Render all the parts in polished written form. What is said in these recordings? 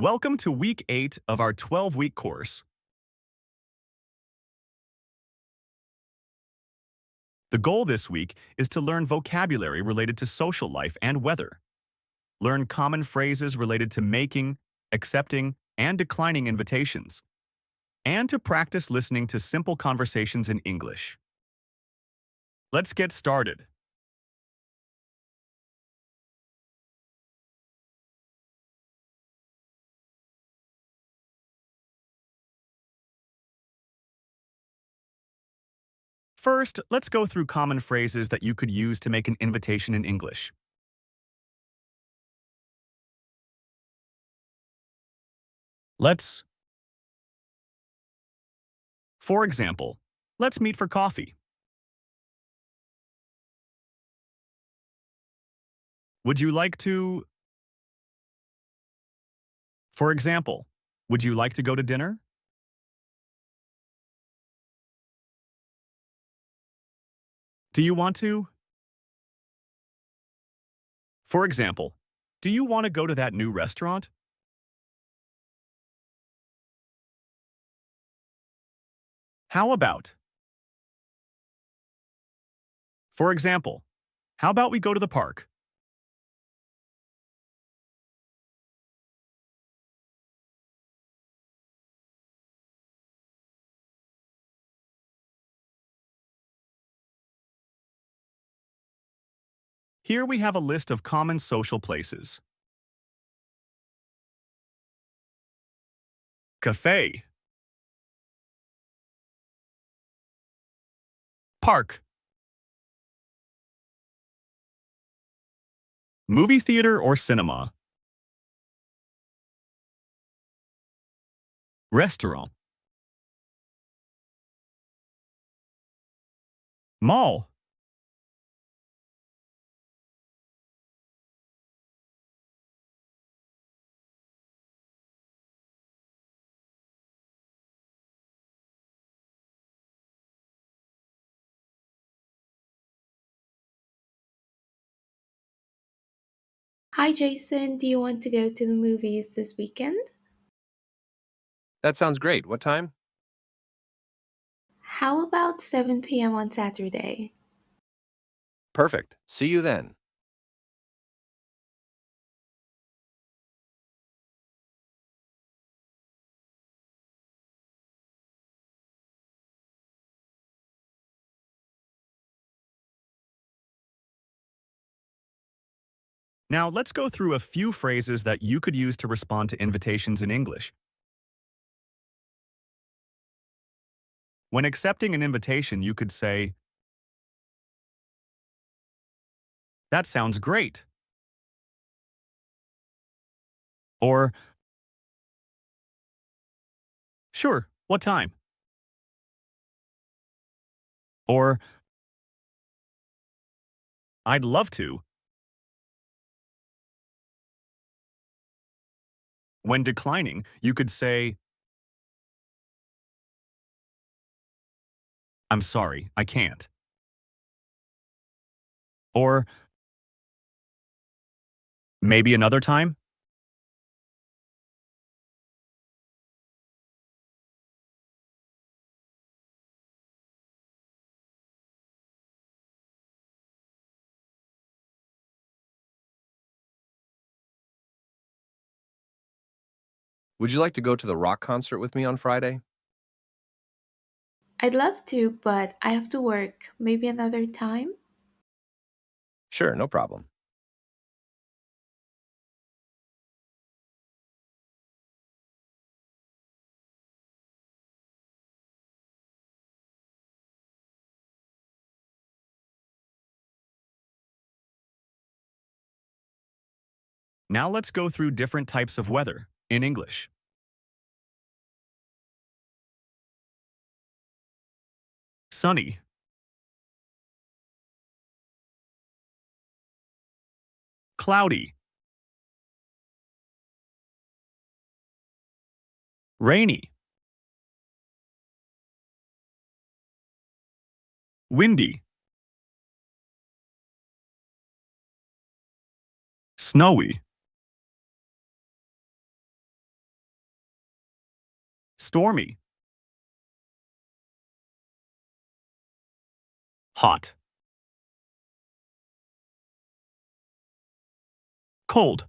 Welcome to week 8 of our 12-week course. The goal this week is to learn vocabulary related to social life and weather, learn common phrases related to making, accepting, and declining invitations, and to practice listening to simple conversations in English. Let's get started. First, let's go through common phrases that you could use to make an invitation in English. For example, let's meet for coffee. Would you like to... For example, would you like to go to dinner? Do you want to? For example, do you want to go to that new restaurant? How about? For example, how about we go to the park? Here we have a list of common social places. Cafe, park, movie theater or cinema, restaurant, mall, Hi Jason, do you want to go to the movies this weekend? That sounds great. What time? How about 7 p.m. on Saturday? Perfect. See you then. Now, let's go through a few phrases that you could use to respond to invitations in English. When accepting an invitation, you could say, "That sounds great." Or, "Sure, what time?" Or, "I'd love to." When declining, you could say, "I'm sorry, I can't." Or, "Maybe another time?" Would you like to go to the rock concert with me on Friday? I'd love to, but I have to work. Maybe another time? Sure, no problem. Now let's go through different types of weather in English. Sunny, cloudy, rainy, windy, snowy, Stormy. Hot. Cold.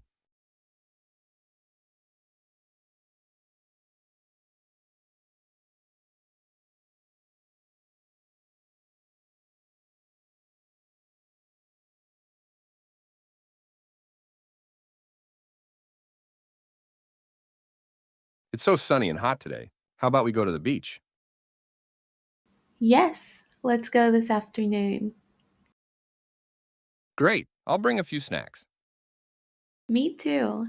It's so sunny and hot today. How about we go to the beach? Yes, let's go this afternoon. Great. I'll bring a few snacks. Me too.